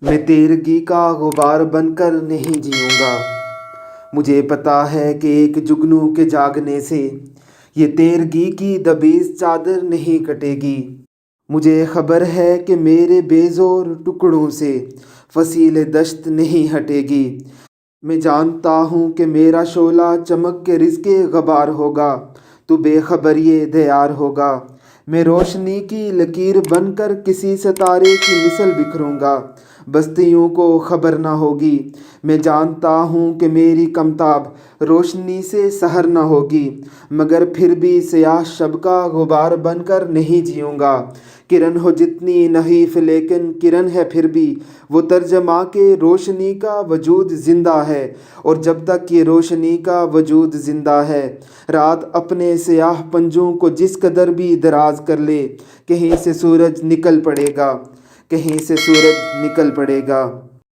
میں تیرگی کا غبار بن کر نہیں جیوں گا۔ مجھے پتا ہے کہ ایک جگنو کے جاگنے سے یہ تیرگی کی دبیز چادر نہیں کٹے گی۔ مجھے خبر ہے کہ میرے بے زور ٹکڑوں سے فصیل دشت نہیں ہٹے گی۔ میں جانتا ہوں کہ میرا شعلہ چمک کے رزق غبار ہوگا، تو بے خبر یہ دیار ہوگا۔ میں روشنی کی لکیر بن کر کسی ستارے کی مثل بکھروں گا، بستیوں کو خبر نہ ہوگی۔ میں جانتا ہوں کہ میری کمتاب روشنی سے سحر نہ ہوگی، مگر پھر بھی سیاہ شب کا غبار بن کر نہیں جیوں گا۔ کرن ہو جتنی نحیف لیکن کرن ہے پھر بھی وہ ترجمہ کہ روشنی کا وجود زندہ ہے، اور جب تک یہ روشنی کا وجود زندہ ہے، رات اپنے سیاہ پنجوں کو جس قدر بھی دراز کر لے، کہیں سے سورج نکل پڑے گا، کہیں سے سورج نکل پڑے گا۔